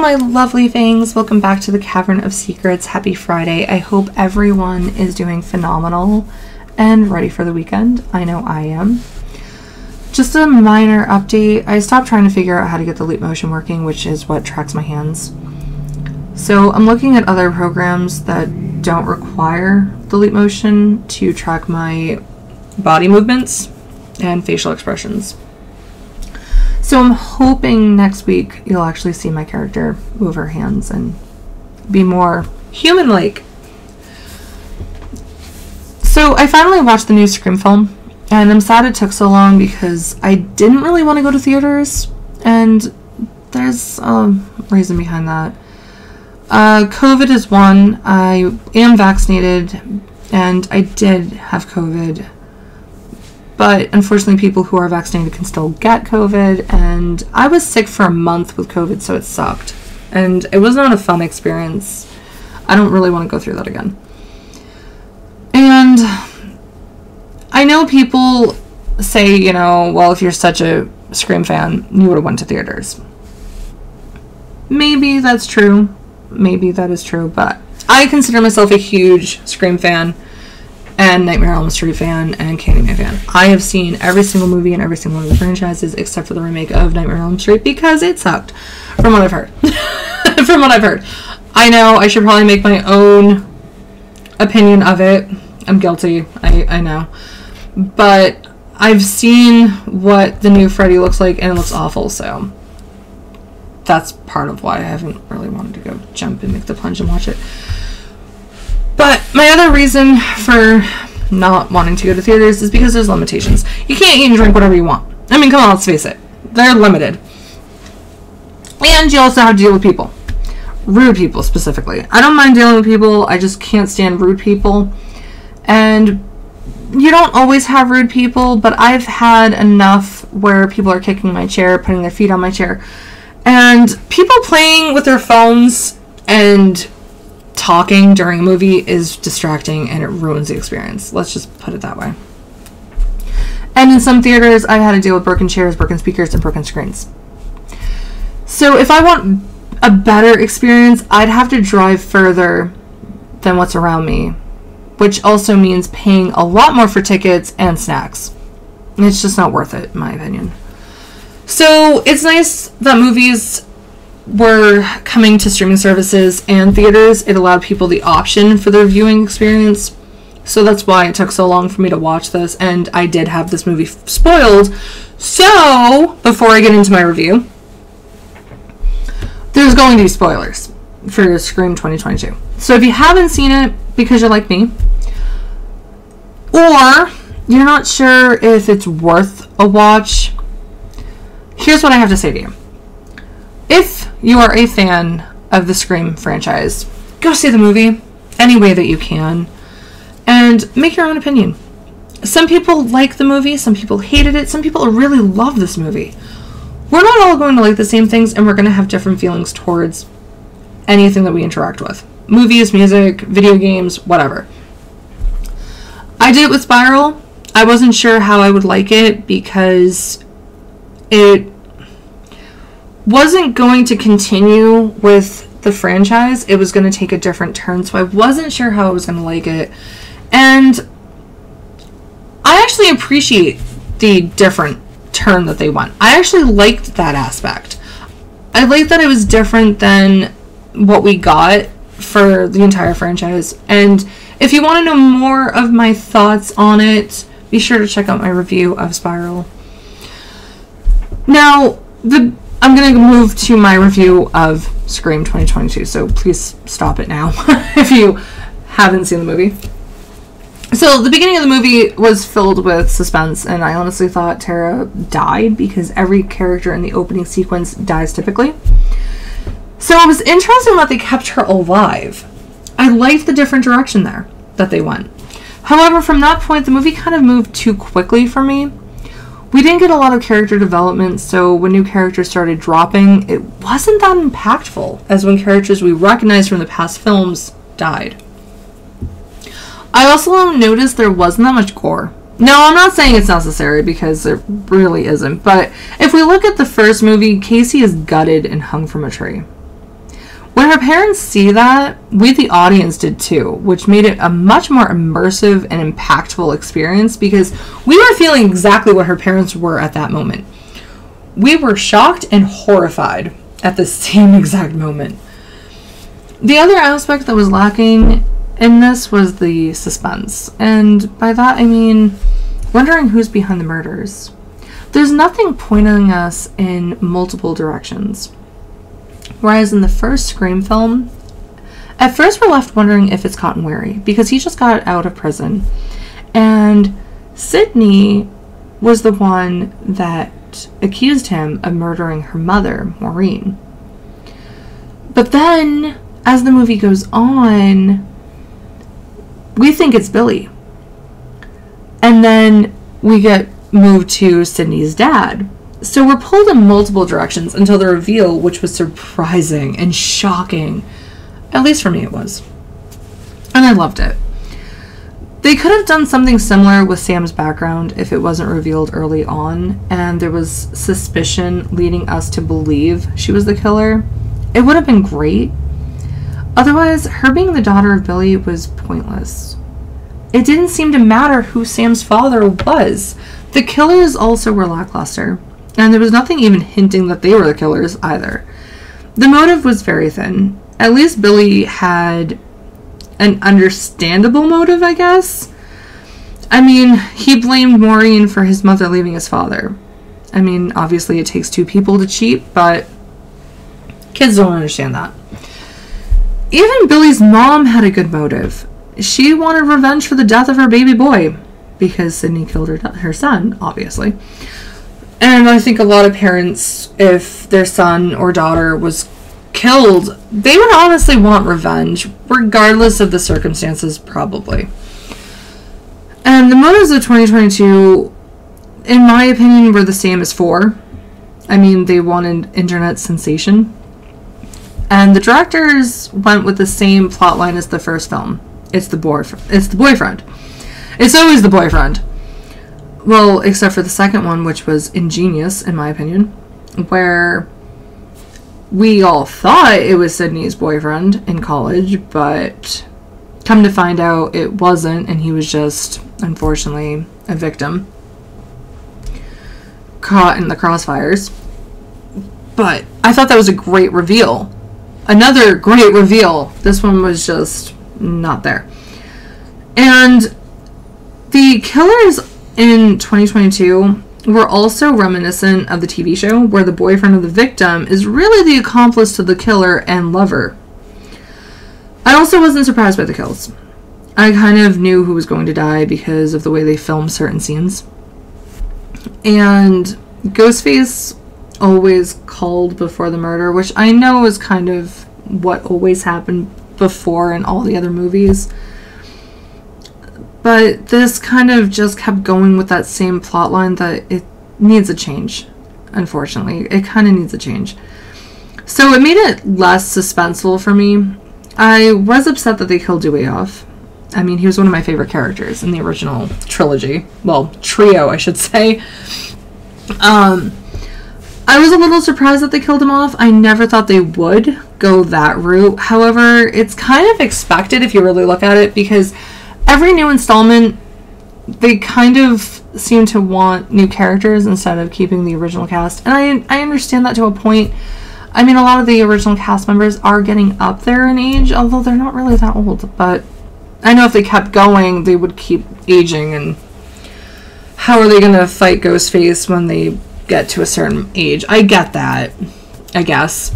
Hello, my lovely things. Welcome back to the Cavern of Secrets. Happy Friday. I hope everyone is doing phenomenal and ready for the weekend. I know I am. Just a minor update. I stopped trying to figure out how to get the leap motion working, which is what tracks my hands. So I'm looking at other programs that don't require the leap motion to track my body movements and facial expressions. So I'm hoping next week you'll actually see my character move her hands and be more human-like. So I finally watched the new Scream film, and I'm sad it took so long because I didn't really want to go to theaters, and there's a reason behind that. COVID is one. I am vaccinated, and I did have COVID. But unfortunately, people who are vaccinated can still get COVID, and I was sick for a month with COVID, so it sucked. And it was not a fun experience. I don't really want to go through that again. And I know people say, you know, well, if you're such a Scream fan, you would have went to theaters. Maybe that's true. Maybe that is true, but I consider myself a huge Scream fan and Nightmare on Elm Street fan and Candyman fan. I have seen every single movie and every single one of the franchises except for the remake of Nightmare on Elm Street because it sucked, from what I've heard. From what I've heard. I know I should probably make my own opinion of it. I'm guilty. I know. But I've seen what the new Freddy looks like and it looks awful, so that's part of why I haven't really wanted to go jump and make the plunge and watch it. But my other reason for not wanting to go to theaters is because there's limitations. You can't eat and drink whatever you want. I mean, come on, let's face it. They're limited. And you also have to deal with people. Rude people, specifically. I don't mind dealing with people. I just can't stand rude people. And you don't always have rude people, but I've had enough where people are kicking my chair, putting their feet on my chair, and people playing with their phones and talking during a movie is distracting and it ruins the experience. Let's just put it that way. And in some theaters, I've had to deal with broken chairs, broken speakers, and broken screens. So if I want a better experience, I'd have to drive further than what's around me, which also means paying a lot more for tickets and snacks. It's just not worth it, in my opinion. So it's nice that movies were coming to streaming services and theaters. It allowed people the option for their viewing experience. So that's why it took so long for me to watch this, and I did have this movie spoiled. So, before I get into my review, there's going to be spoilers for Scream 2022. So if you haven't seen it because you're like me, or you're not sure if it's worth a watch, here's what I have to say to you. If you are a fan of the Scream franchise, go see the movie any way that you can and make your own opinion. Some people like the movie, some people hated it, some people really love this movie. We're not all going to like the same things, and we're going to have different feelings towards anything that we interact with. Movies, music, video games, whatever. I did it with Spiral. I wasn't sure how I would like it because it wasn't going to continue with the franchise. It was going to take a different turn, so I wasn't sure how I was going to like it. And I actually appreciate the different turn that they went. I actually liked that aspect. I liked that it was different than what we got for the entire franchise. And if you want to know more of my thoughts on it, be sure to check out my review of Spiral. Now, I'm going to move to my review of Scream 2022, so please stop it now if you haven't seen the movie. So, the beginning of the movie was filled with suspense, and I honestly thought Tara died because every character in the opening sequence dies typically. So, it was interesting that they kept her alive. I liked the different direction there that they went. However, from that point, the movie kind of moved too quickly for me. We didn't get a lot of character development, so when new characters started dropping, it wasn't that impactful as when characters we recognized from the past films died. I also noticed there wasn't that much gore. Now, I'm not saying it's necessary because it really isn't, but if we look at the first movie, Casey is gutted and hung from a tree. When her parents see that, we the audience did too, which made it a much more immersive and impactful experience because we were feeling exactly what her parents were at that moment. We were shocked and horrified at the same exact moment. The other aspect that was lacking in this was the suspense, and by that I mean wondering who's behind the murders. There's nothing pointing us in multiple directions. Whereas in the first Scream film, at first we're left wondering if it's Cotton Wary, because he just got out of prison. And Sydney was the one that accused him of murdering her mother, Maureen. But then, as the movie goes on, we think it's Billy. And then we get moved to Sydney's dad. So we're pulled in multiple directions until the reveal, which was surprising and shocking. At least for me it was. And I loved it. They could have done something similar with Sam's background if it wasn't revealed early on and there was suspicion leading us to believe she was the killer. It would have been great. Otherwise, her being the daughter of Billy was pointless. It didn't seem to matter who Sam's father was. The killers also were lackluster. And there was nothing even hinting that they were the killers either. The motive was very thin. At least Billy had an understandable motive, I guess. I mean, he blamed Maureen for his mother leaving his father. I mean, obviously it takes two people to cheat, but kids don't understand that. Even Billy's mom had a good motive. She wanted revenge for the death of her baby boy, because Sydney killed her son, obviously. And I think a lot of parents, if their son or daughter was killed, they would honestly want revenge, regardless of the circumstances, probably. And the motives of 2022, in my opinion, were the same as 4. I mean, they wanted internet sensation. And the directors went with the same plotline as the first film. It's the boyfriend. It's always the boyfriend. Well, except for the second one, which was ingenious, in my opinion, where we all thought it was Sydney's boyfriend in college, but come to find out it wasn't, and he was just, unfortunately, a victim caught in the crossfires. But I thought that was a great reveal. Another great reveal. This one was just not there. And the killers in 2022 were also reminiscent of the TV show, where the boyfriend of the victim is really the accomplice to the killer and lover. I also wasn't surprised by the kills. I kind of knew who was going to die because of the way they filmed certain scenes. And Ghostface always called before the murder, which I know is kind of what always happened before in all the other movies. But this kind of just kept going with that same plotline that it needs a change, unfortunately. It kind of needs a change. So it made it less suspenseful for me. I was upset that they killed Dewey off. I mean, he was one of my favorite characters in the original trilogy. Well, trio, I should say. I was a little surprised that they killed him off. I never thought they would go that route. However, it's kind of expected if you really look at it, because every new installment, they kind of seem to want new characters instead of keeping the original cast. And I understand that to a point. I mean, a lot of the original cast members are getting up there in age, although they're not really that old. But I know if they kept going, they would keep aging. And how are they going to fight Ghostface when they get to a certain age? I get that, I guess.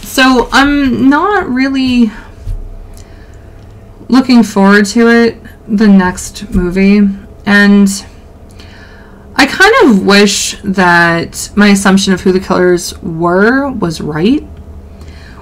So I'm not really looking forward to it, the next movie, and I kind of wish that my assumption of who the killers were was right.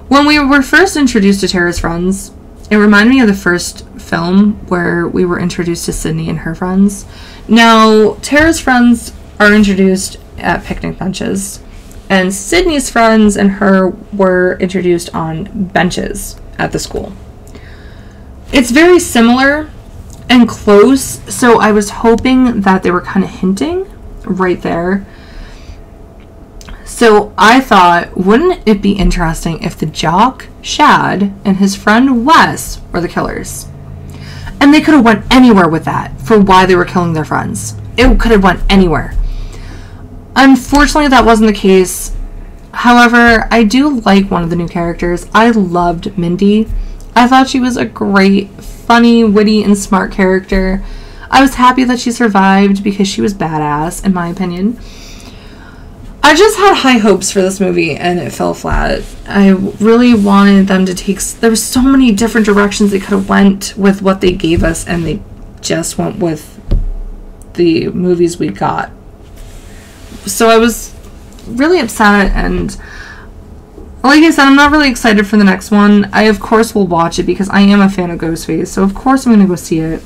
When we were first introduced to Tara's friends, it reminded me of the first film where we were introduced to Sydney and her friends. Now, Tara's friends are introduced at picnic benches, and Sydney's friends and her were introduced on benches at the school. It's very similar and close, so I was hoping that they were kind of hinting right there. So I thought, wouldn't it be interesting if the jock, Shad, and his friend Wes were the killers? And they could have went anywhere with that for why they were killing their friends. It could have went anywhere. Unfortunately, that wasn't the case. However, I do like one of the new characters. I loved Mindy. I thought she was a great, funny, witty, and smart character. I was happy that she survived because she was badass, in my opinion. I just had high hopes for this movie, and it fell flat. I really wanted them to take... There were so many different directions they could have went with what they gave us, and they just went with the movies we got. So I was really upset, and like I said, I'm not really excited for the next one. I, of course, will watch it because I am a fan of Ghostface, so of course I'm going to go see it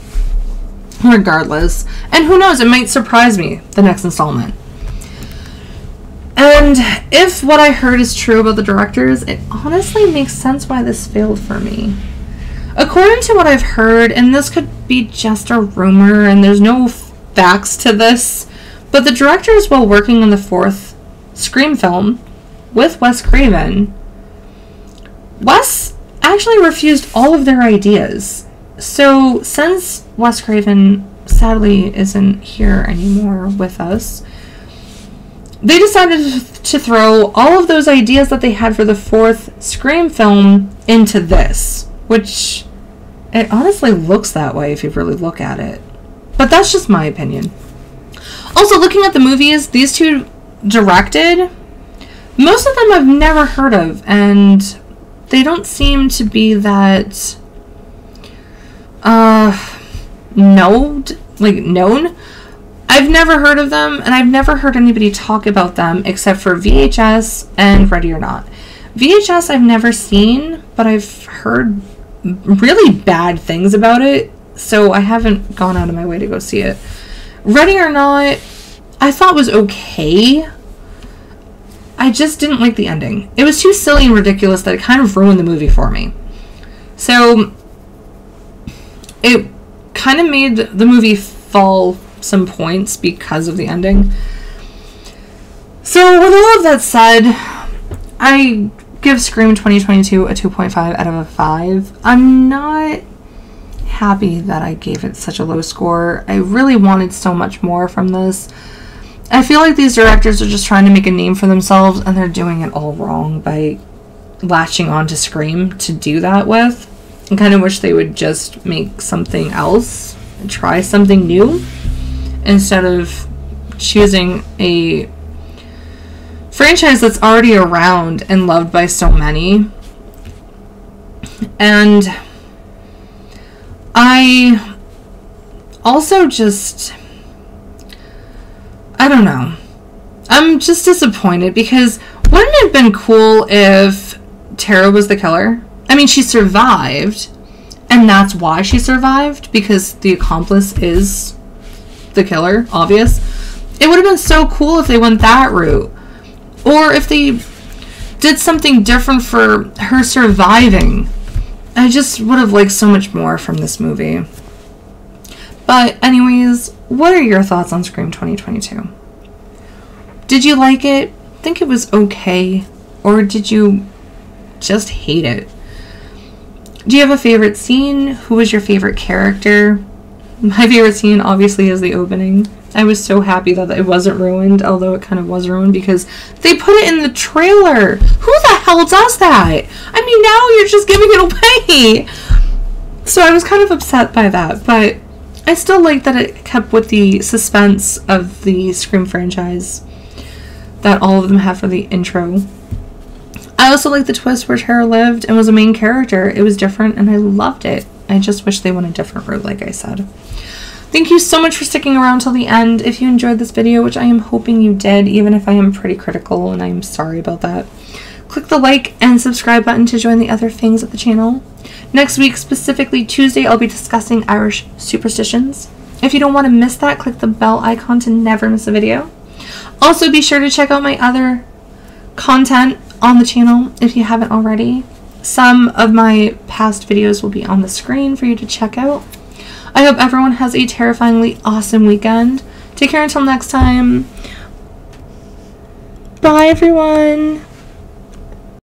regardless. And who knows, it might surprise me, the next installment. And if what I heard is true about the directors, it honestly makes sense why this failed for me. According to what I've heard, and this could be just a rumor and there's no facts to this, but the directors, while working on the 4th Scream film with Wes Craven, Wes actually refused all of their ideas. So since Wes Craven sadly isn't here anymore with us, they decided to throw all of those ideas that they had for the 4th Scream film into this, which it honestly looks that way if you really look at it. But that's just my opinion. Also, looking at the movies these two directed, most of them I've never heard of, and they don't seem to be that known. I've never heard of them, and I've never heard anybody talk about them except for VHS and Ready or Not. VHS I've never seen, but I've heard really bad things about it, so I haven't gone out of my way to go see it. Ready or Not, I thought was okay. I just didn't like the ending. It was too silly and ridiculous that it kind of ruined the movie for me. So it kind of made the movie fall some points because of the ending. So with all of that said, I give Scream 2022 a 2.5 out of a 5. I'm not happy that I gave it such a low score. I really wanted so much more from this. I feel like these directors are just trying to make a name for themselves, and they're doing it all wrong by latching on to Scream to do that with. I kind of wish they would just make something else and try something new instead of choosing a franchise that's already around and loved by so many. And I also just, I don't know. I'm just disappointed because wouldn't it have been cool if Tara was the killer? I mean, she survived, and that's why she survived, because the accomplice is the killer, obvious. It would have been so cool if they went that route. Or if they did something different for her surviving. I just would have liked so much more from this movie. But anyways, what are your thoughts on Scream 2022? Did you like it? Think it was okay? Or did you just hate it? Do you have a favorite scene? Who was your favorite character? My favorite scene obviously is the opening. I was so happy that it wasn't ruined, although it kind of was ruined because they put it in the trailer. Who the hell does that? I mean, now you're just giving it away. So I was kind of upset by that, but I still like that it kept with the suspense of the Scream franchise that all of them have for the intro. I also like the twist where Tara lived and was a main character. It was different and I loved it. I just wish they went a different route, like I said. Thank you so much for sticking around till the end. If you enjoyed this video, which I am hoping you did, even if I am pretty critical and I'm sorry about that, click the like and subscribe button to join the other things at the channel. Next week, specifically Tuesday, I'll be discussing Irish superstitions. If you don't want to miss that, click the bell icon to never miss a video. Also, be sure to check out my other content on the channel if you haven't already. Some of my past videos will be on the screen for you to check out. I hope everyone has a terrifyingly awesome weekend. Take care until next time. Bye, everyone.